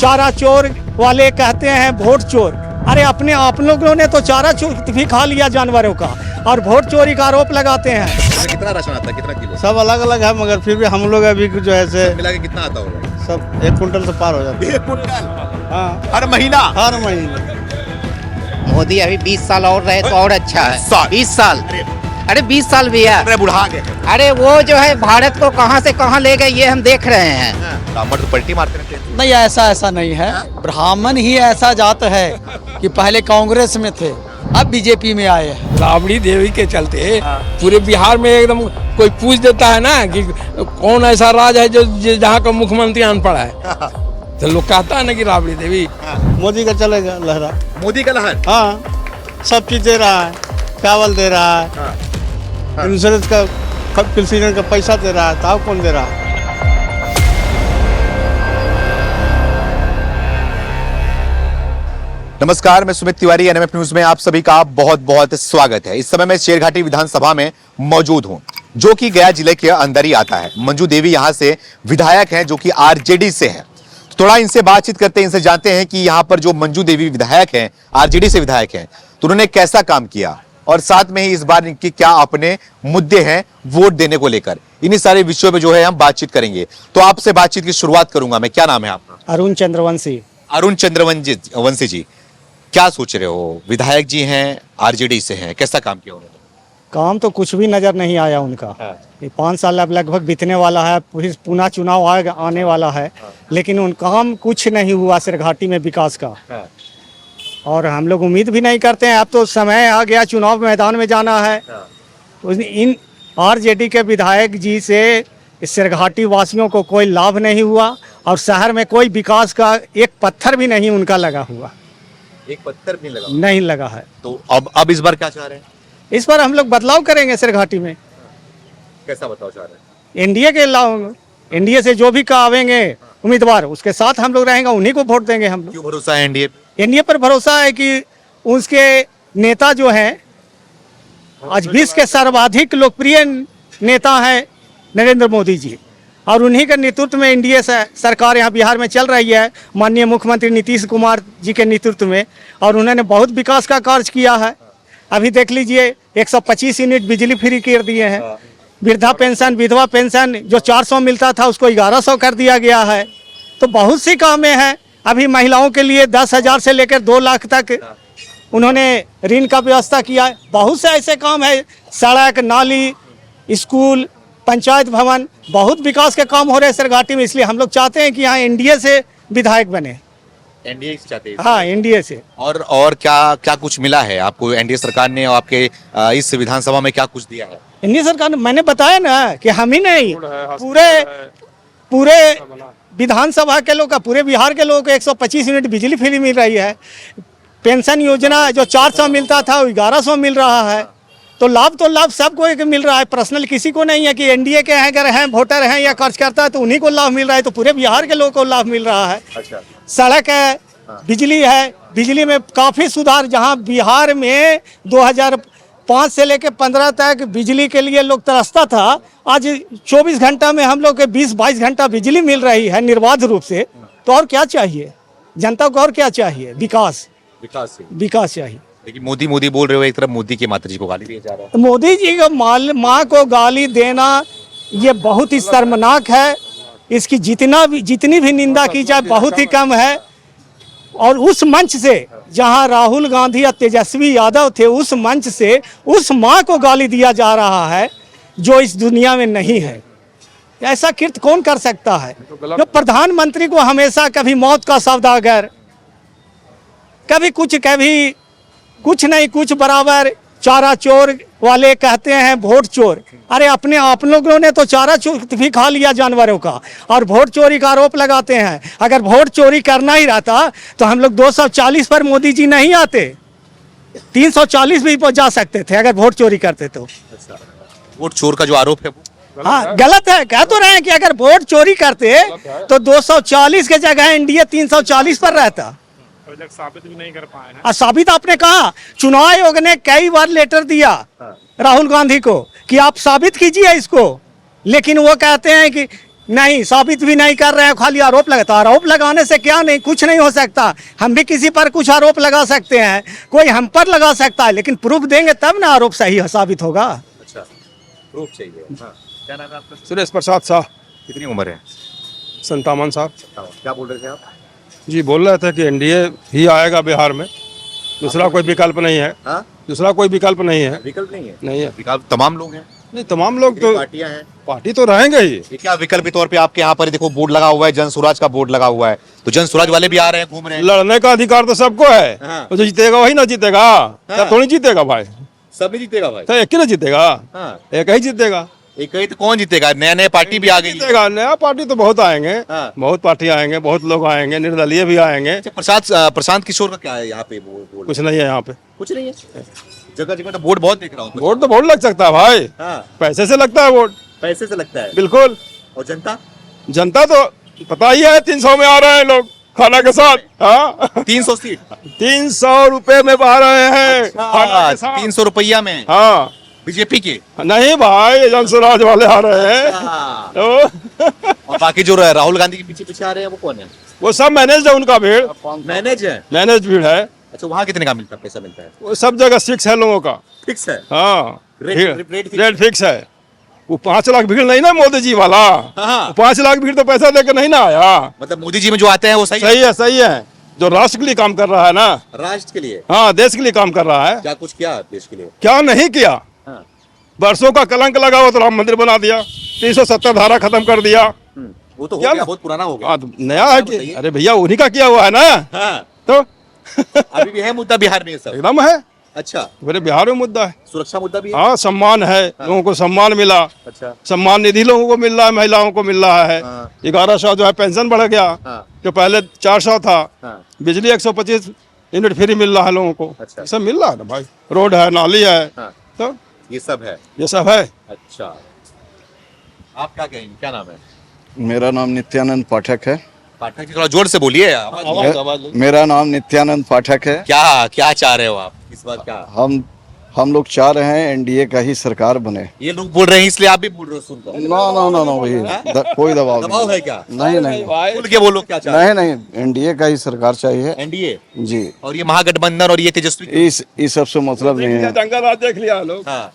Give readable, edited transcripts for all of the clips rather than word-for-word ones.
चारा चोर वाले कहते हैं वोट चोर। अरे अपने आप लोगों ने तो चारा चोर भी खा लिया जानवरों का और वोट चोरी का आरोप लगाते हैं। कितना राशन आता है, कितना किलो? सब अलग अलग है, मगर फिर भी हम लोग अभी जो है से मिला के कितना आता होगा? सब 1 कुंटल से पार हो जाता है। 1 कुंटल? हाँ, हर महीना? हर महीने। मोदी अभी 20 साल और रहे तो और अच्छा है। 20 साल? अरे 20 साल भैया, अरे बुढ़ा गए। अरे वो जो है भारत को कहां से कहां ले गए ये हम देख रहे हैं। ब्राह्मण तो पलटी मारते रहते हैं। नहीं, ऐसा नहीं है। ब्राह्मण ही ऐसा जात है कि पहले कांग्रेस में थे, अब बीजेपी में आए हैं। राबड़ी देवी के चलते पूरे बिहार में एकदम कोई पूछ देता है ना कि कौन ऐसा राज है जो जहाँ का मुख्यमंत्री अनपढ़ है, तो लोग कहता है ना कि राबड़ी देवी। मोदी का चलेगा लहरा। मोदी का लहर? हाँ, सब चीज दे रहा है, चावल दे रहा है, इंश्योरेंस का पेंशन का पैसा दे रहा है, तो कौन दे रहा है? नमस्कार, मैं सुमित तिवारी, एनएमएफ न्यूज में आप सभी का बहुत बहुत स्वागत है। इस समय मैं शेरघाटी विधानसभा में मौजूद हूं, जो कि गया जिले के अंदर ही आता है। मंजू देवी यहां से विधायक हैं, जो कि आरजेडी से हैं। तो थोड़ा इनसे बातचीत करते हैं, इनसे जानते हैं कि यहां पर जो मंजू देवी विधायक हैं, आरजेडी से विधायक हैं, तो उन्होंने कैसा काम किया और साथ में ही इस बार इनकी क्या अपने मुद्दे हैं वोट देने को लेकर। इन्हीं सारे विषयों पे जो है हम बातचीत करेंगे। तो आपसे बातचीत की शुरुआत करूंगा मैं। क्या नाम है आपका? अरुण चंद्रवंशी। अरुण चंद्रवंशी जी, क्या सोच रहे हो? विधायक जी हैं, आरजेडी से हैं, कैसा काम किया उन्होंने? काम तो कुछ भी नजर नहीं आया उनका। ये 5 साल अब लगभग बीतने वाला है, फिर पुनः चुनाव आने वाला है, लेकिन उन काम कुछ नहीं हुआ शेरघाटी में विकास का। और हम लोग उम्मीद भी नहीं करते हैं। अब तो समय आ गया चुनाव मैदान में जाना है। इन आरजेडी के विधायक जी से शेरघाटी वासियों को कोई लाभ नहीं हुआ और शहर में कोई विकास का एक पत्थर भी नहीं उनका लगा हुआ। एक पत्थर भी नहीं लगा है। तो अब इस बार क्या चाह रहे हैं? इस बार हम लोग बदलाव करेंगे शेरघाटी में। कैसा बदलाव चाह रहे हैं? एनडीए से जो भी आवेंगे उम्मीदवार, उसके साथ हम लोग रहेंगे, उन्हीं को वोट देंगे हम लोग। क्यों भरोसा है एनडीए पे? एनडीए पर भरोसा है कि उसके नेता जो हैं, आज विश्व के सर्वाधिक लोकप्रिय नेता हैं नरेंद्र मोदी जी, और उन्हीं के नेतृत्व में एनडीए सरकार यहाँ बिहार में चल रही है, माननीय मुख्यमंत्री नीतीश कुमार जी के नेतृत्व में। और उन्होंने बहुत विकास का कार्य किया है। अभी देख लीजिए, 125 यूनिट बिजली फ्री कर दिए हैं। वृद्धा पेंशन, विधवा पेंशन जो 400 मिलता था उसको 1100 कर दिया गया है। तो बहुत सी कामें हैं। अभी महिलाओं के लिए 10,000 से लेकर 2 लाख तक उन्होंने ऋण का व्यवस्था किया है। बहुत से ऐसे काम है, सड़क, नाली, स्कूल, पंचायत भवन, बहुत विकास के काम हो रहे हैं शेरघाटी में। इसलिए हम लोग चाहते हैं कि यहाँ एनडीए से विधायक बने। एनडीए से चाहते हैं? हाँ, एनडीए से। और क्या कुछ मिला है आपको एनडीए सरकार ने, और आपके इस विधानसभा में क्या कुछ दिया है? एनडीए सरकार ने, मैंने बताया ना कि हम ही नहीं, पूरे विधानसभा के लोग का, पूरे बिहार के लोगों को 125 यूनिट बिजली फ्री मिल रही है। पेंशन योजना जो 400 मिलता था वो 1100 मिल रहा है। तो लाभ सबको एक मिल रहा है, पर्सनल किसी को नहीं है कि एनडीए के हैं, अगर हैं वोटर हैं या कार्यकर्ता है तो उन्हीं को लाभ मिल रहा है। तो पूरे बिहार के लोगों को लाभ मिल रहा है। अच्छा। सड़क है, बिजली है, बिजली में काफ़ी सुधार। जहां बिहार में 2005 से लेकर 15 तक बिजली के लिए लोग तरसता था, आज 24 घंटा में हम लोग के 20-22 घंटा बिजली मिल रही है निर्बाध रूप से। तो और क्या चाहिए जनता को? और क्या चाहिए? विकास चाहिए। लेकिन मोदी बोल रहे हो, एक तरफ मोदी की माता जी को गाली दिया जा रहा है। मोदी जी को माँ को गाली देना ये बहुत ही शर्मनाक है। इसकी जितनी भी निंदा की जाए बहुत ही कम है। और उस मंच से जहां राहुल गांधी या तेजस्वी यादव थे, उस मंच से उस माँ को गाली दिया जा रहा है जो इस दुनिया में नहीं है। ऐसा कृत्य कौन कर सकता है? जो प्रधानमंत्री को हमेशा कभी मौत का सौदागर, कभी कुछ नहीं कुछ बराबर, चारा चोर वाले कहते हैं वोट चोर। अरे अपने आप लोगों ने तो चारा चोर भी खा लिया जानवरों का और वोट चोरी का आरोप लगाते हैं। अगर वोट चोरी करना ही रहता तो हम लोग 240 पर मोदी जी नहीं आते, 340 भी जा सकते थे अगर वोट चोरी करते तो। वोट चोर का जो आरोप है हाँ, गलत है। कह तो रहे हैं कि अगर वोट चोरी करते तो 240 के जगह एनडीए 340 पर रहता। साबित भी नहीं कर पाए। साबित आपने कहा, चुनाव आयोग ने कई बार लेटर दिया राहुल गांधी को कि आप साबित कीजिए इसको, लेकिन वो कहते हैं कि नहीं, साबित भी नहीं कर रहे हैं, खाली आरोप लगाता। आरोप लगाने से क्या नहीं, कुछ नहीं हो सकता। हम भी किसी पर कुछ आरोप लगा सकते हैं, कोई हम पर लगा सकता है, लेकिन प्रूफ देंगे तब ना आरोप सही साबित होगा। अच्छा, प्रूफ चाहिए। हाँ। क्या नाम है आपका? सुरेश प्रसाद साहब, कितनी उम्र है? 57 साहब। क्या बोल रहे थे आप? जी बोल रहे थे कि एनडीए ही आएगा बिहार में, दूसरा कोई विकल्प नहीं है। हाँ? दूसरा कोई विकल्प नहीं है। विकल्प नहीं है? नहीं है। विकल्प तमाम लोग हैं, नहीं, तमाम लोग तो पार्टियां हैं। पार्टी तो रहेंगे ही। ये क्या विकल्प के तौर पे आपके यहाँ पर देखो बोर्ड लगा हुआ है, जन स्वराज का बोर्ड लगा हुआ है, तो जन स्वराज वाले भी आ रहे हैं, घूम रहे हैं। लड़ने का अधिकार तो सबको है। हाँ। वो जो जीतेगा वही ना जीतेगा। क्या थोड़ी जीतेगा भाई? सब नहीं जीतेगा भाई। तो एक ही ना जीतेगा। हाँ। एक ही जीतेगा। एक ही तो कौन जीतेगा? नया नया पार्टी भी आ गई है। जीतेगा नया पार्टी तो बहुत आएंगे। हाँ। बहुत पार्टी आएंगे, बहुत लोग आएंगे, निर्दलीय भी आएंगे। अच्छा, प्रशांत किशोर का क्या है यहाँ पे? बोर्ड कुछ नहीं है यहाँ पे। कुछ नहीं है। जगह जगह तो बोर्ड बहुत देख रहा हूँ। वोट तो बहुत लग सकता है भाई। हाँ। पैसे से लगता है वोट। पैसे से लगता है बिल्कुल। और जनता जनता तो पता ही है, 300 में आ रहे हैं लोग खाना के साथ। हाँ 300 सीट 300 रुपए में आ रहे हैं खाना के साथ। 300 रुपया में हाँ बीजेपी के? नहीं भाई, जनसुराज वाले आ रहे हैं। हाँ। तो और बाकी जो राहुल गांधी के पीछे पीछे आ रहे हैं वो कौन है? वो सब मैनेज है, उनका भीड़ मैनेज है। मैनेज भीड़ है। अच्छा, वहाँ कितने का मिलता पैसा मिलता है? वो सब जगह फिक्स है लोगों का। फिक्स है। हाँ रेट रेट फिक्स है। वो 5 लाख भीड़ नहीं ना मोदी जी वाला। हाँ। 5 लाख भीड़ तो पैसा देकर नहीं ना आया। मतलब मोदी जी में जो आते हैं वो सही सही है। जो राष्ट्र के लिए काम कर रहा है ना। राष्ट्र के लिए? हाँ, देश के लिए काम कर रहा है। क्या कुछ किया देश के लिए? क्या नहीं किया? हाँ। वर्षों का कलंक लगा हुआ तो राम मंदिर बना दिया, 370 धारा खत्म कर दिया। वो तो हो क्या गया, बहुत पुराना हो गया। हाँ, तो नया है कि? अरे भैया उन्हीं का किया हुआ है ना। हाँ। तो अभी भी है मुद्दा बिहार में ये सब? एकदम है। अच्छा, मेरे बिहार में मुद्दा है। सुरक्षा मुद्दा भी है? हाँ, सम्मान है। लोगों को सम्मान मिला। अच्छा। सम्मान निधि लोगों को मिल रहा है, महिलाओं को मिल रहा है। 1100 जो है पेंशन बढ़ गया, हाँ। जो पहले 400 था। हाँ। बिजली 125 यूनिट फ्री मिल रहा है लोगों को। अच्छा। ये सब मिल रहा है ना भाई। रोड है, नाली है। हाँ। तो ये सब है। ये सब है। अच्छा, आप क्या कहेंगे? क्या नाम है? मेरा नाम नित्यानंद पाठक है। पाठक जी थोड़ा जोर से बोलिए। आवाज मेरा नाम नित्यानंद पाठक है। क्या चाह रहे हो आप इस बात? क्या हम लोग चाह रहे हैं एनडीए का ही सरकार बने। ये लोग बोल रहे हैं इसलिए आप भी बोल रहे हो? सुनकर ना वही कोई दबाव है क्या? नहीं बोल के बोलो क्या चाह रहे हैं? नहीं एनडीए का ही सरकार चाहिए। एनडीए जी। और ये महागठबंधन और ये तेजस्वी इस सब से मतलब नहीं है। जंगल राज देख लिया लोग। हाँ,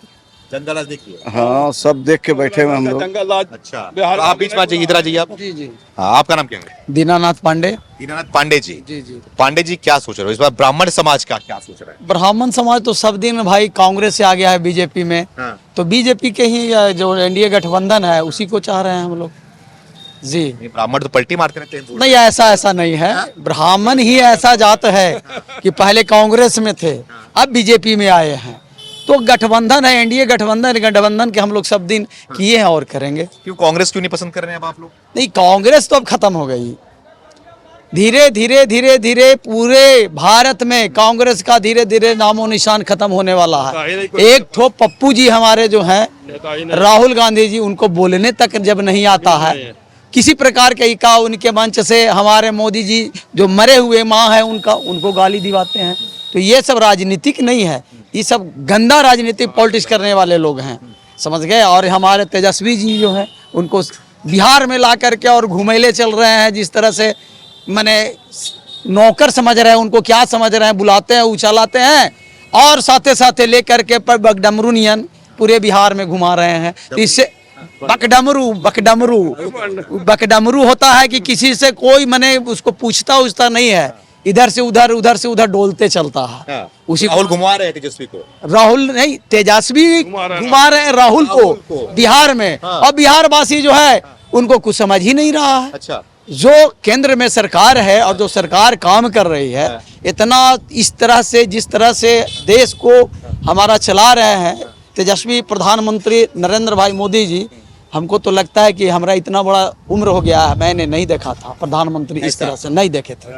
जंगल राज देखिए। हाँ, सब देख के बैठे हुए हम लोग। जंगल राज। अच्छा, बिहार तो आप बीच में आ जाइए, इधर आ जाइए आप। जी जी। हाँ, आपका नाम क्या है? दीनानाथ पांडे। दीनानाथ पांडे जी। जी जी। पांडे जी क्या सोच रहे हो इस बार? ब्राह्मण समाज का क्या सोच रहे हैं? ब्राह्मण समाज तो सब दिन भाई कांग्रेस से आ गया है बीजेपी में। हाँ। तो बीजेपी के ही जो एनडीए गठबंधन है उसी को चाह रहे हैं हम लोग। जी। नहीं, ब्राह्मण तो पलटी मारते रहते हैं। नहीं, ऐसा नहीं है। ब्राह्मण ही ऐसा जात है कि पहले कांग्रेस में थे, अब बीजेपी में आए हैं। तो गठबंधन है, एनडीए गठबंधन के हम लोग सब दिन किए हैं और करेंगे। क्यों कांग्रेस क्यों नहीं पसंद कर रहे हैं अब आप लोग? नहीं, कांग्रेस तो अब खत्म हो गई। धीरे धीरे पूरे भारत में कांग्रेस का धीरे धीरे नामो निशान खत्म होने वाला है। एक ठो पप्पू जी हमारे जो हैं, राहुल गांधी जी, उनको बोलने तक जब नहीं आता है किसी प्रकार के का, उनके मंच से हमारे मोदी जी जो मरे हुए माँ है उनको गाली दिवाते हैं। तो ये सब राजनीतिक नहीं है, ये सब गंदा राजनीतिक पॉलिटिक्स करने वाले लोग हैं, समझ गए। और हमारे तेजस्वी जी जो हैं उनको बिहार में ला करके और घुमेले चल रहे हैं, जिस तरह से माने नौकर समझ रहे हैं, उनको क्या समझ रहे हैं, बुलाते हैं, उछालाते हैं और साथे साथे लेकर के पर बकडमरू नियन पूरे बिहार में घुमा रहे हैं। तो इससे बकडमरू होता है कि किसी से कोई माने उसको पूछता नहीं है, इधर से उधर डोलते चलता है। उसी राहुल घुमा रहे हैं तेजस्वी को? राहुल नहीं, तेजस्वी घुमा रहे हैं राहुल को बिहार में। और बिहार वासी जो है उनको कुछ समझ ही नहीं रहा है। अच्छा, जो केंद्र में सरकार है और जो सरकार काम कर रही है, इतना इस तरह से जिस तरह से देश को हमारा चला रहे हैं तेजस्वी प्रधानमंत्री नरेंद्र भाई मोदी जी, हमको तो लगता है कि हमारा इतना बड़ा उम्र हो गया है, मैंने नहीं देखा था प्रधानमंत्री इस तरह से, नहीं देखे थे।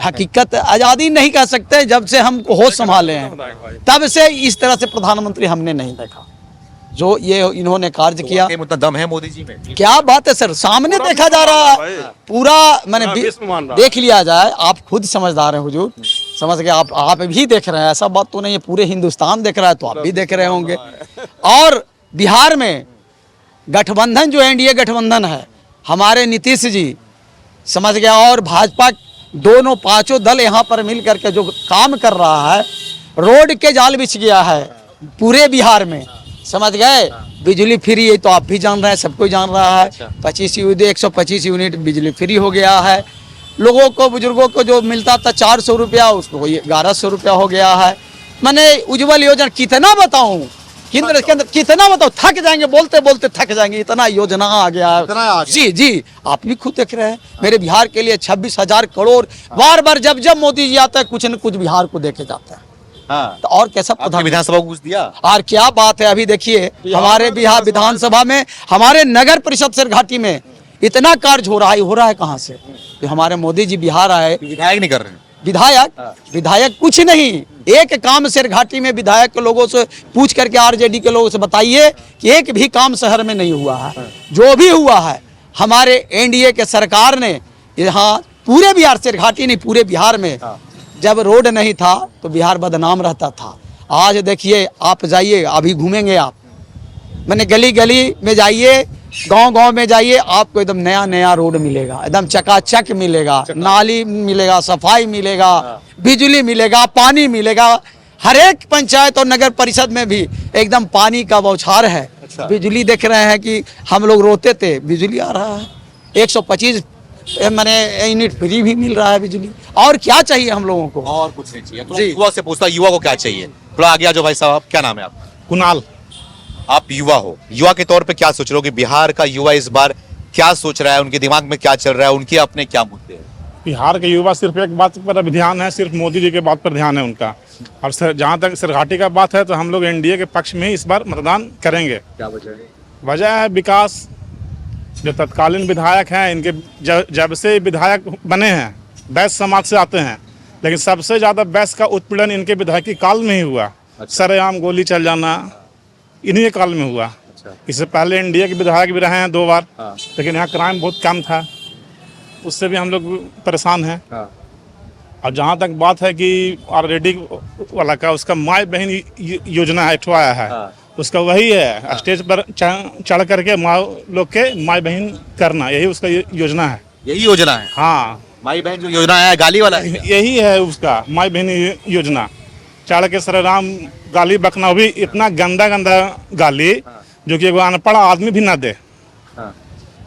हकीकत आज़ादी नहीं कह सकते, जब से हम होश संभाले हैं तब से इस तरह से प्रधानमंत्री हमने नहीं देखा जो ये इन्होंने कार्य किया। उतना दम है मोदी जी में? क्या बात है सर, सामने देखा जा रहा है पूरा, मैंने देख लिया जाए, आप खुद समझदार हैं हुजूर, समझ गए। आप भी देख रहे हैं, ऐसा बात तो नहीं है, पूरे हिंदुस्तान देख रहा है, तो आप भी देख रहे होंगे। और बिहार में गठबंधन जो एनडीए गठबंधन है हमारे नीतीश जी समझ गया, और भाजपा दोनों पांचों दल यहाँ पर मिल करके जो काम कर रहा है, रोड के जाल बिछ गया है पूरे बिहार में, समझ गए। बिजली फ्री, ये तो आप भी जान रहे हैं, सबको जान रहा है। 125 यूनिट बिजली फ्री हो गया है। लोगों को, बुजुर्गों को जो मिलता था 400 रुपया, उसको 1100 रुपया हो गया है। मैंने उज्जवल योजना कितना बताऊं, केंद्र के अंदर कितना बताओ, थक जाएंगे, बोलते बोलते थक जाएंगे, इतना योजना आ गया है। जी जी, आप भी खुद देख रहे हैं, मेरे बिहार के लिए 26,000 करोड़ बार बार जब जब मोदी जी आता है कुछ न कुछ बिहार को देके जाता है। हाँ। तो और कैसा आपने विधानसभा को घुस दिया? और क्या बात है, अभी देखिए हमारे बिहार विधानसभा में, हमारे नगर परिषद सिरघाटी में इतना कार्य हो रहा है कहाँ से? तो हमारे मोदी जी बिहार आए, विधायक नहीं कर रहे हैं। विधायक कुछ नहीं, एक काम सिरघाटी में विधायक के लोगों से पूछ करके, आरजेडी के लोगों से बताइए कि एक भी काम शहर में नहीं हुआ है। जो भी हुआ है हमारे एनडीए के सरकार ने यहाँ पूरे बिहार, सिरघाटी नहीं पूरे बिहार में, जब रोड नहीं था तो बिहार बदनाम रहता था। आज देखिए, आप जाइए, अभी घूमेंगे आप, मैंने गली गली में जाइए, गांव गांव में जाइए, आपको एकदम नया नया रोड मिलेगा, एकदम चकाचक मिलेगा, नाली मिलेगा, सफाई मिलेगा, बिजली मिलेगा, पानी मिलेगा। हर एक पंचायत और नगर परिषद में भी एकदम पानी का बौछार है। बिजली देख रहे हैं कि हम लोग रोते थे, बिजली आ रहा है, 125 मैंने यूनिट फ्री भी मिल रहा है बिजली। और क्या चाहिए हम लोगों को? और कुछ नहीं चाहिए। तो युवा से पूछता, युवा को क्या चाहिए? थोड़ा आगे आ जाओ भाई साहब, क्या नाम है आपका? कुणाल। आप युवा हो, युवा के तौर पे क्या सोच रहे हो कि बिहार का युवा इस बार क्या सोच रहा है, उनके दिमाग में क्या चल रहा है, उनके अपने क्या मुद्दे हैं? बिहार के युवा सिर्फ एक बात पर अभी ध्यान है, सिर्फ मोदी जी के बात पर ध्यान है उनका। और जहाँ तक सिरघाटी का बात है तो हम लोग एनडीए के पक्ष में ही इस बार मतदान करेंगे। क्या वजह है? वजह है विकास। जो तत्कालीन विधायक हैं, इनके जब से विधायक बने हैं, बैस समाज से आते हैं, लेकिन सबसे ज़्यादा बैस का उत्पीड़न इनके विधायकी काल में ही हुआ। सरेआम गोली चल जाना इन्हीं काल में हुआ। इससे पहले एनडीए के विधायक भी रहे हैं 2 बार, लेकिन यहाँ क्राइम बहुत कम था, उससे भी हम लोग परेशान हैं। और जहाँ तक बात है कि आरजेडी वाला का, उसका माई बहन योजना है, आया है, उसका वही है, स्टेज पर चढ़ करके माँ लोग के माई बहन करना, यही उसका योजना है। यही योजना है? हाँ, माई बहन जो योजना है, गाली वाला है? यही है उसका माई बहन योजना। चढ़ के सरेराम गाली बकना, भी इतना गंदा गंदा गाली जो कि एगो अनपढ़ आदमी भी ना दे।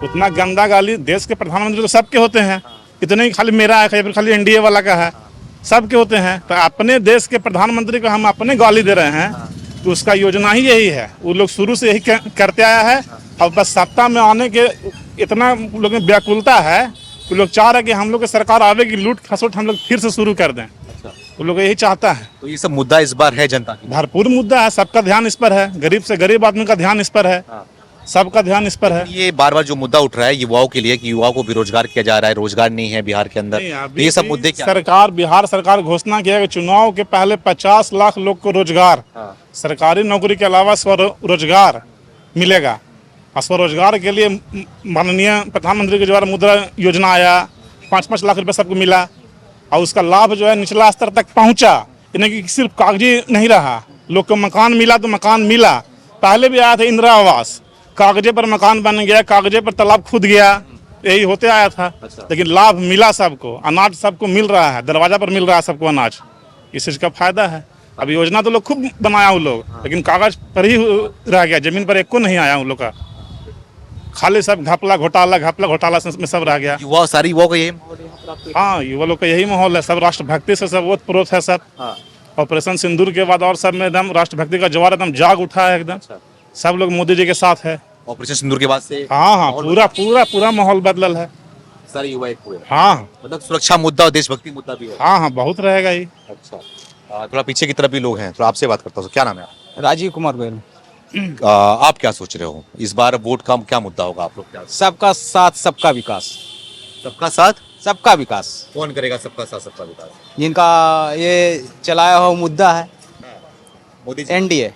उतना गंदा गाली देश के प्रधानमंत्री तो सबके होते हैं, इतने ही खाली मेरा है, खाली एनडीए वाला का है, सबके होते हैं। तो अपने देश के प्रधानमंत्री को हम अपने गाली दे रहे हैं, तो उसका योजना ही यही है। वो लोग शुरू से यही करते आया है, और बस सत्ता में आने के इतना लोग में व्याकुलता है कि लोग चाह रहे हैं कि हम लोग की सरकार आवे कि लूट खसोट हम लोग फिर से शुरू कर दें। वो लोग यही चाहता है। तो ये सब मुद्दा इस बार है जनता की? भरपूर मुद्दा है, सबका ध्यान इस पर है, गरीब से गरीब आदमी का ध्यान इस पर है, सबका ध्यान इस पर है। ये बार बार जो मुद्दा उठ रहा है युवाओं के लिए कि युवाओं को बेरोजगार किया जा रहा है, रोजगार नहीं है बिहार के अंदर, तो ये सब मुद्दे क्या? सरकार, बिहार सरकार घोषणा किया कि चुनाव के पहले 50 लाख लोग को रोजगार, सरकारी नौकरी के अलावा स्वरोजगार मिलेगा। और स्वरोजगार के लिए माननीय प्रधानमंत्री के द्वारा मुद्रा योजना आया, 5-5 लाख रुपए सबको मिला, और उसका लाभ जो है निचला स्तर तक पहुंचा। इन्हें कि सिर्फ कागजी नहीं रहा, लोग को मकान मिला तो मकान मिला। पहले भी आया था इंदिरा आवास, कागजे पर मकान बन गया, कागजे पर तालाब खुद गया, यही होते आया था। लेकिन लाभ मिला सबको, अनाज सबको मिल रहा है, दरवाजा पर मिल रहा है सबको अनाज, इस चीज का फायदा है। अब योजना तो लोग खूब बनाया उन लोग, लेकिन कागज पर ही रह गया, जमीन पर एक को नहीं आया उन लोग का, खाली सब घपला घोटाला में सब रह गया। युवा, सारी युवाओं का यही? हाँ, युवा लोग का यही माहौल है, सब राष्ट्रभक्ति से सब ओतप्रोत है सब। ऑपरेशन सिंदूर के बाद और सब में एकदम राष्ट्रभक्ति का ज्वार एकदम जाग उठा है, एकदम सब लोग मोदी जी के साथ है। ऑपरेशन सिंदूर के बाद से? हाँ, पूरा माहौल बदलल है, सारे युवा एक हुए। हाँ, मतलब सुरक्षा मुद्दा और देशभक्ति मुद्दा भी है? हाँ, बहुत रहेगा ही। अच्छा, थोड़ा पीछे की तरफ भी लोग हैं, तो आपसे बात करता हूँ। क्या नाम है आपका? राजीव कुमार गोयल। आप क्या सोच रहे हो, इस बार वोट का क्या मुद्दा होगा? आप लोग क्या? सबका साथ सबका विकास। सबका साथ सबका विकास। कौन करेगा सबका साथ सबका विकास? जिनका ये चलाया हुआ मुद्दा है मोदी जी। एनडीए।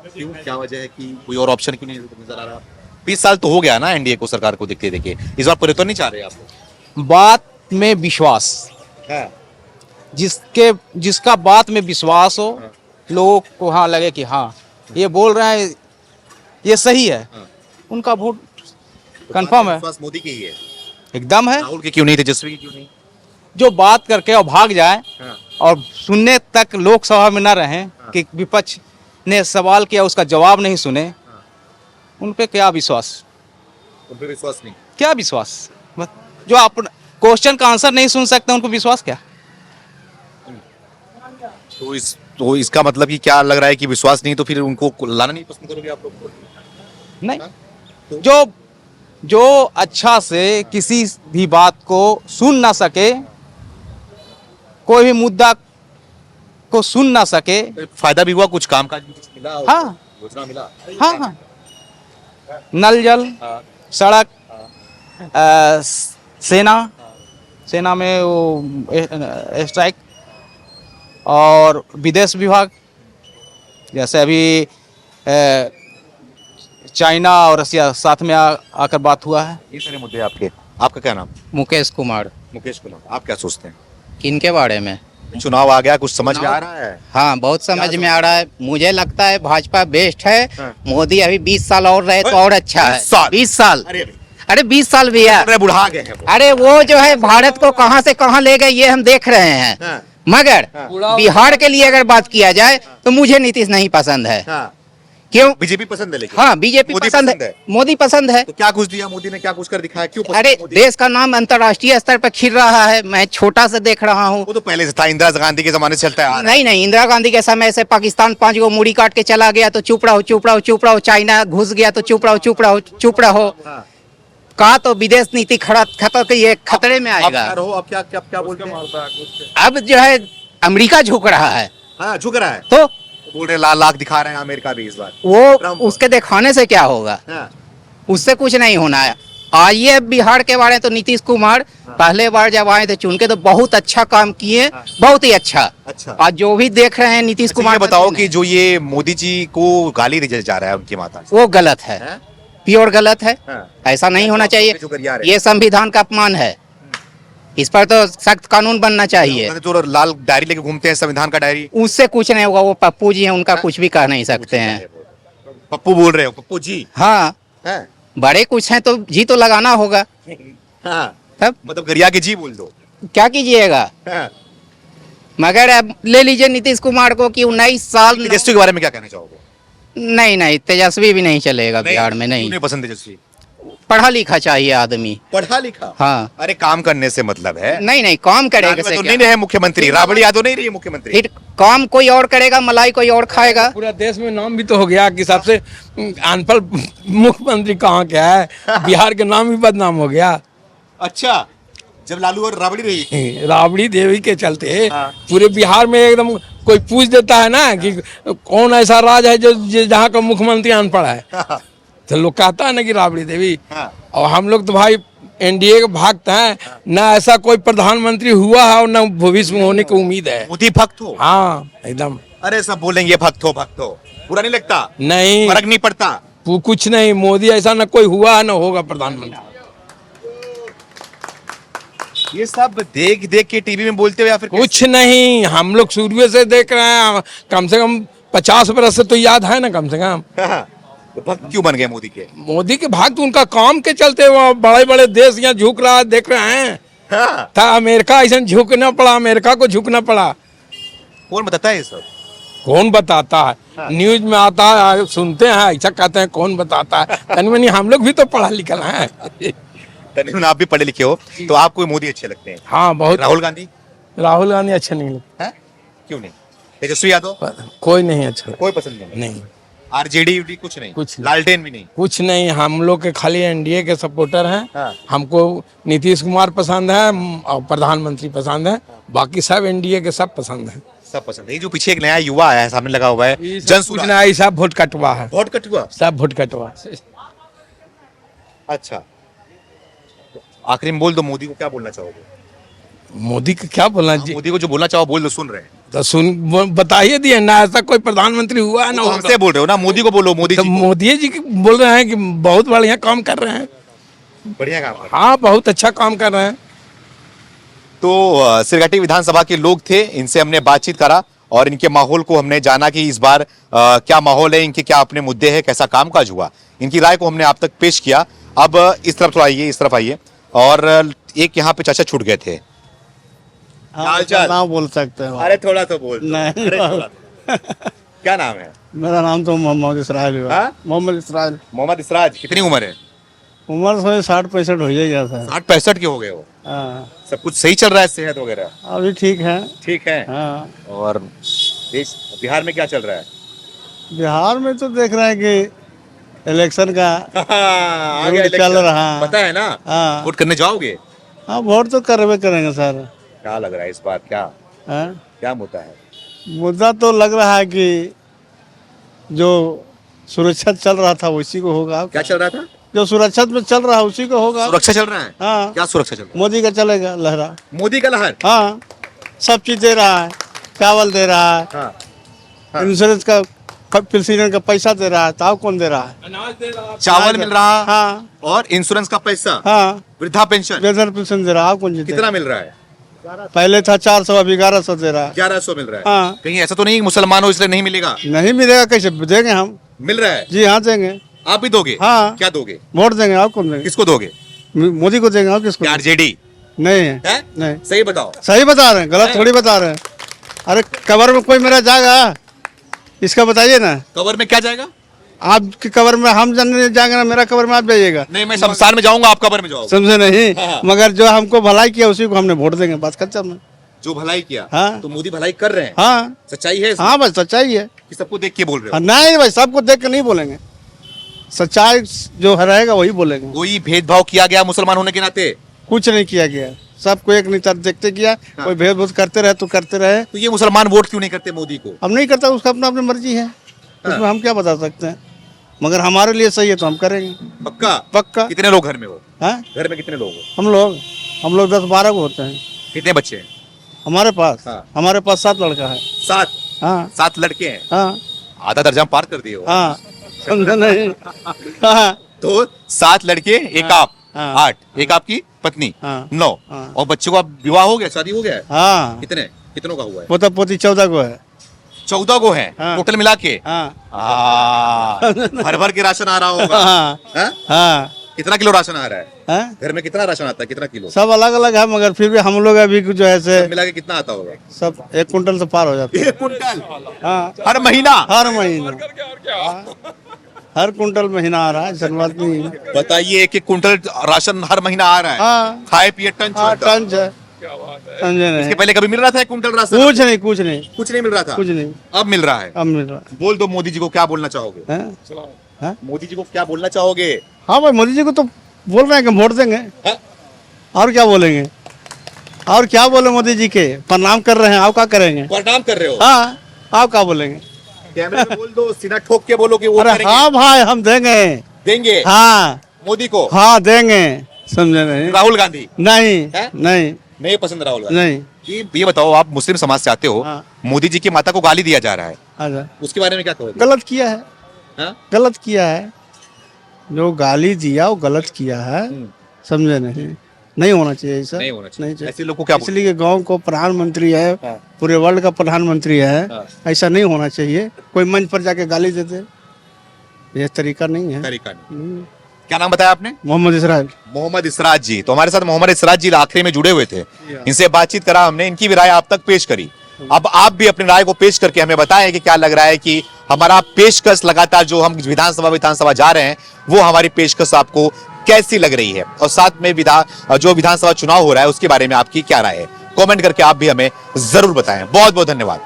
क्यों, क्या वजह है कि कोई और ऑप्शन क्यों नहीं नजर आ रहा? 20 साल तो हो गया ना एनडीए को, सरकार को देखते देखिए, इस बार परिवर्तन नहीं चाह रहे आप लोग? बात में विश्वास है, जिसका बात में विश्वास हो, लोगों को हाँ लगे कि हाँ ये बोल रहे हैं ये सही है, उनका वोट कंफर्म है, विश्वास मोदी की ही है। एकदम है। राहुल के क्यों नहीं, तेजस्वी के क्यों नहीं? जो बात करके और भाग जाए हाँ। और सुनने तक लोकसभा में न रहें कि विपक्ष ने सवाल किया उसका जवाब नहीं सुने, उन पे क्या विश्वास, उन पे विश्वास नहीं। क्या विश्वास? जो आप क्वेश्चन का आंसर नहीं सुन सकते उनको विश्वास क्या? तो इसका मतलब कि क्या लग रहा है कि विश्वास नहीं तो फिर उनको लाना नहीं पसंद करोगे आप लोग? नहीं, जो अच्छा से किसी भी बात को सुन ना सके, कोई भी मुद्दा को सुन ना सके। फायदा भी हुआ, कुछ काम काज भी कुछ मिला? हाँ। योजना मिला? हाँ, नल जल, सड़क, सेना में वो स्ट्राइक, और विदेश विभाग, जैसे अभी चाइना और रसिया साथ में आकर बात हुआ है। ये सारे मुद्दे आपके। आपका क्या नाम? मुकेश कुमार। मुकेश कुमार। आप क्या सोचते हैं? किनके बारे में? चुनाव आ गया, कुछ समझ में आ रहा है? हाँ, बहुत समझ में आ रहा है। मुझे लगता है भाजपा बेस्ट है। हाँ। मोदी अभी 20 साल और रहे तो और अच्छा है। 20 साल? अरे 20 साल भी है। अरे बुढ़ा गए हैं वो। अरे वो जो है भारत को कहां से कहां ले गए ये हम देख रहे हैं। हाँ। मगर बिहार के लिए अगर बात किया जाए तो मुझे नीतीश नहीं पसंद है। हाँ। क्यों? बीजेपी पसंद है लेकिन? हाँ, बीजेपी मोदी पसंद है। मोदी पसंद है। तो क्या कुछ दिया मोदी ने, क्या कुछ कर दिखाया, क्यों पसंद अरे है मोदी? देश का नाम अंतर्राष्ट्रीय स्तर पर खिल रहा है। मैं छोटा से देख रहा हूँ। वो तो पहले से था, इंदिरा गांधी के जमाने से चलता है आ रहा है। नहीं, इंदिरा गांधी के समय से पाकिस्तान 5 गो मुड़ी काट के चला गया तो चुप रहो, चुप रहो, चुप रहो। चाइना घुस गया तो चुप रहो, चुप रहो, चुप रहो। हाँ। कहा तो विदेश नीति खतरे में अब आएगा। क्या रहो, अब क्या बोलते हैं? अब जो है अमेरिका झुक रहा है। हाँ, झुक रहा है। तो बोल रहे लाल लाख दिखा रहे हैं अमेरिका भी इस बार। वो ट्रम्प। उसके दिखाने से क्या होगा? हाँ। उससे कुछ नहीं होना है। आइए बिहार के बारे में तो नीतीश कुमार पहले बार जब आए थे चुन के तो बहुत अच्छा काम किए, बहुत ही अच्छा। अच्छा। आज जो भी देख रहे हैं नीतीश अच्छा, कुमार, ये बताओ कि जो ये मोदी जी को गाली दी जा रहा है उनकी माता से, वो गलत है, हैं? प्योर गलत है। हाँ। ऐसा नहीं होना चाहिए। जो करिया रहे। ये संविधान का अपमान है। इस पर तो सख्त कानून बनना चाहिए। उन्होंने जो लाल डायरी लेके घूमते हैं, संविधान का डायरी, उससे कुछ नहीं होगा। वो पप्पू जी हैं, उनका कुछ भी कह नहीं सकते हैं। पप्पू बोल रहे हो? पप्पू जी हाँ, हैं? बड़े कुछ हैं तो जी तो लगाना होगा। हाँ। तब मतलब गरिया के जी बोल दो। क्या कीजिएगा? हाँ। मगर अब ले लीजिए नीतीश कुमार को कि 19 साल। तेजस्वी के बारे में क्या कहना चाहोगे? नहीं, तेजस्वी भी नहीं चलेगा बिहार में। नहीं, क्यों पसंद तेजस्वी? पढ़ा लिखा चाहिए आदमी। पढ़ा लिखा? हाँ। अरे काम करने से मतलब है। नहीं, काम करेगा से तो क्या? नहीं रहे मुख्यमंत्री, राबड़ी यादव नहीं रही मुख्यमंत्री। फिर काम कोई और करेगा, मलाई कोई और खाएगा। पूरा देश में नाम भी तो हो गया कि सबसे अनपढ़ मुख्यमंत्री कहाँ क्या है। बिहार के नाम भी बदनाम हो गया। अच्छा, जब लालू और राबड़ी रही। राबड़ी देवी के चलते हाँ। पूरे बिहार में एकदम कोई पूछ देता है ना कि कौन ऐसा राज है जो जहाँ का मुख्यमंत्री अनपढ़ है, तो लोग कहता है ना कि राबड़ी देवी। हाँ। और हम लोग तो भाई एनडीए के भक्त हैं। ना ऐसा कोई प्रधानमंत्री हुआ है और ना भविष्य में होने की उम्मीद है। मोदी भक्त हो? हाँ, एकदम। अरे सब बोलेंगे भक्त हो, भक्त हो, बुरा नहीं लगता? नहीं, फर्क नहीं पड़ता? कुछ नहीं। मोदी ऐसा ना कोई हुआ है ना होगा प्रधानमंत्री। ये सब देख देख के टीवी में बोलते हुए या फिर कुछ नहीं, हम लोग शुरू से देख रहे हैं। कम से कम 50 बरस से तो याद है ना, कम से कम। तो भक्त क्यों बन गए मोदी के? मोदी के भक्त उनका काम के चलते वो बड़े बड़े देश यहाँ झुक रहा है, देख रहे हैं। हाँ। था अमेरिका ऐसा झुकना पड़ा, अमेरिका को झुकना पड़ा। कौन बताता है ये सब? कौन बताता है? न्यूज में आता है, सुनते हैं, ऐसा कहते हैं कौन बताता है। तनी मनी हम लोग भी तो पढ़ा लिखा है। तनिक आप भी पढ़े लिखे हो तो आपको मोदी अच्छे लगते हैं? हाँ, बहुत। राहुल गांधी? राहुल गांधी अच्छे नहीं लगते। हैं? क्यों नहीं? तेजस्वी यादव? कोई नहीं अच्छा लगता। कोई पसंद नहीं? नहीं, आरजेडी कुछ नहीं? कुछ नहीं। लालटेन भी नहीं? कुछ नहीं। हम लोग के खाली एनडीए के सपोर्टर हैं। हाँ। हमको नीतीश कुमार पसंद है और प्रधानमंत्री पसंद है। बाकी सब एनडीए के सब पसंद है। सब पसंद है। ये जो पीछे एक नया युवा आया है, सामने लगा हुआ है, जन कुछ नहीं, सब वोट कटवा है। वोट कटुआ? सब वोट कटवा। अच्छा, आखिरी में बोल दो, मोदी को क्या बोलना चाहोगे? मोदी को क्या बोलना जी? मोदी को जो बोलना चाहो बोल दो, सुन रहे हैं। तो बताइए दिए ना, ऐसा कोई प्रधानमंत्री हुआ है ना तो हमसे बोल रहे हो ना, मोदी को बोलो। मोदी तो जी को। मोदी जी बोल रहे हैं कि बहुत बढ़िया काम कर रहे हैं। बढ़िया काम कर रहे हैं। हाँ, बहुत अच्छा काम कर रहे हैं। तो सिरघाटी विधानसभा के लोग थे, इनसे हमने बातचीत करा और इनके माहौल को हमने जाना कि इस बार क्या माहौल है, इनके क्या अपने मुद्दे हैं, कैसा कामकाज हुआ, इनकी राय को हमने आप तक पेश किया। अब इस तरफ थोड़ा आइए, इस तरफ आइए। और एक यहाँ पे चाचा छूट गए थे। हाल चाल? नाम बोल सकते हो? अरे थोड़ा तो बोल दो। नहीं। अरे थोड़ा तो। क्या नाम है? मेरा नाम तो मोहम्मद इसराइल हुआ। हाँ? मोहम्मद इसराइल। मोहम्मद इसराज। कितनी उम्र है? उम्र से 60-65 हो जाएगा सर। 60-65 के हो गए हो? हाँ, सब कुछ सही चल रहा है, सेहत वगैरह अभी ठीक है। ठीक है? हाँ, और देश बिहार में क्या चल रहा है? बिहार में तो देख रहे हैं कि इलेक्शन का आ गया चल इलेक्शन। रहा है। पता है ना? हाँ। वोट करने जाओगे? हाँ, वोट तो करवे करेंगे सर। क्या लग रहा है इस बार? क्या हाँ? क्या मुद्दा है? मुद्दा तो लग रहा है कि जो सुरक्षा चल रहा था उसी को होगा। क्या चल रहा था? जो सुरक्षा में चल रहा है उसी को होगा। सुरक्षा चल रहा है? हाँ, क्या सुरक्षा चल रहा मोदी का चलेगा लहरा। है? मोदी का लहर? हाँ, सब चीज दे रहा है, चावल दे रहा है, हाँ। इंश्योरेंस का पेंशन का पैसा दे रहा है। तो कौन दे रहा है? चावल मिल रहा, हाँ और इंश्योरेंस का पैसा, हाँ, वृद्धा पेंशन वेतन पेंशन दे रहा है। कौन जीते? कितना मिल रहा है? पहले था 400, अभी 1100 दे रहा है। 1100 मिल रहा है। हाँ। कहीं ऐसा तो नहीं मुसलमान हो इसलिए नहीं मिलेगा? नहीं मिलेगा कैसे देंगे हम? मिल रहा है? जी हाँ, देंगे। आप भी दोगे? हाँ। क्या दोगे? वोट देंगे। आप कौन देंगे? किसको दोगे? मोदी को देंगे। आप किसको? आरजेडी? नहीं है। है? नहीं, सही बताओ। सही बता रहे हैं, गलत थोड़ी बता रहे हैं। अरे कबर में कोई मेरा जाएगा, इसका बताइए ना। कवर में क्या जाएगा? आपकी कबर में हम जानने जाएंगे ना, मेरा कबर में आप जाइएगा। नहीं, मैं शमशान में जाऊंगा, आप कबर में जाओगे। समझे नहीं? हाँ। मगर जो हमको भलाई किया उसी को हमने वोट देंगे, बस खत्म है। जो भलाई किया, हाँ। तो मोदी भलाई कर रहे हैं। हाँ सच्चाई है इसमें? हाँ, बस सच्चाई है। कि सबको देख के बोल रहे हाँ, हो? नहीं भाई, सबको देख कर नहीं बोलेंगे, सच्चाई जो रहेगा वही बोलेंगे। कोई भेदभाव किया गया मुसलमान होने के नाते? कुछ नहीं किया गया, सबको एक नेता देखते किया। हाँ। कोई भेदभाव करते रहे तो करते रहे। तो ये मुसलमान वोट क्यों नहीं करते मोदी को? हम नहीं करता, उसका अपना अपनी मर्जी है, उसमें हम क्या बता सकते हैं। मगर हमारे लिए सही है तो हम करेंगे पक्का? पक्का। कितने लोग घर में हो? हाँ, घर में कितने लोग हो? हम लोग 10-12 को होते हैं कितने बच्चे हैं? हमारे पास। हाँ। हमारे पास 7 लड़का है। 7? हाँ 7 लड़के हैं? हाँ आधा दर्जा पार कर दिए हो। हाँ, समझे नहीं? हाँ तो 7 लड़के, एक आप, हाँ। 8, एक आपकी पत्नी, हाँ। 9, हाँ। और बच्चों का विवाह हो गया, शादी हो गया है? हाँ, कितनों का हुआ है? पोता पोती 14 को है। 14 को है हाँ। टोटल मिला के? हाँ भर भर के राशन आ रहा होगा। हाँ हाँ? हाँ कितना किलो राशन आ रहा है? हाँ, घर में कितना राशन आता है? कितना किलो? सब अलग अलग है, मगर फिर भी हम लोग अभी जो है से सब मिला के कितना आता होगा? सब 1 कुंटल से पार हो जाता है। 1 कुंटल हाँ, हर महीना? हर महीना। हाँ, हर कुंटल महीना आ रहा है, ऐसा बात नहीं है। बताइए, 1 कुंटल राशन हर महीना आ रहा है? हाँ खाए पिए टन हाँ, चलता। टन है, समझे इसके नहीं? पहले कभी मिल रहा था 1 कुंटल राशन? कुछ नहीं, कुछ नहीं, कुछ नहीं मिल रहा था? कुछ नहीं, अब मिल रहा है। अब मिल रहा बोल दो मोदी जी को, क्या बोलना चाहोगे? है। मोदी जी को क्या बोलना चाहोगे? हाँ भाई, मोदी जी को तो बोल रहे हैं कि वोट देंगे, हाँ? और क्या बोलेंगे? और क्या बोले मोदी जी के? प्रणाम कर रहे हैं, आप क्या करेंगे? प्रणाम कर रहे हो? हाँ, आप क्या बोलेंगे? कैमरे में बोल दो, सीधा ठोक के बोलो कि वो अरे करेंगे। हाँ भाई, हम देंगे। देंगे हाँ मोदी को? हाँ, देंगे। समझे नहीं? राहुल गांधी? नहीं है? नहीं नहीं पसंद राहुल गांधी? नहीं। ये बताओ, आप मुस्लिम समाज से आते हो, हाँ। मोदी जी की माता को गाली दिया जा रहा है, अच्छा, उसके बारे में क्या कहोगे? गलत किया है। हाँ? गलत किया है, जो गाली दिया वो गलत किया है। समझे नहीं? नहीं होना चाहिए ऐसा। नहीं होना चाहिए। नहीं ऐसे लोग को क्या बोलते? इसलिए गांव को प्रधानमंत्री है, हाँ। पूरे वर्ल्ड का प्रधानमंत्री है। हाँ। ऐसा नहीं होना चाहिए, कोई मंच पर जाके गाली देते, ये तरीका नहीं है। तरीका नहीं। क्या नाम बताया आपने? मोहम्मद इसराइल। मोहम्मद इसराज जी। तो हमारे साथ मोहम्मद इसराज जी आखिरी में जुड़े हुए थे, इनसे बातचीत करा हमने, इनकी भी राय आप तक पेश करी। अब आप भी अपनी राय को पेश करके हमें बताएं कि क्या लग रहा है कि हमारा पेशकश लगातार जो हम विधानसभा जा रहे हैं, वो हमारी पेशकश आपको कैसी लग रही है, और साथ में जो विधानसभा चुनाव हो रहा है उसके बारे में आपकी क्या राय है? कमेंट करके आप भी हमें जरूर बताएं। बहुत बहुत धन्यवाद।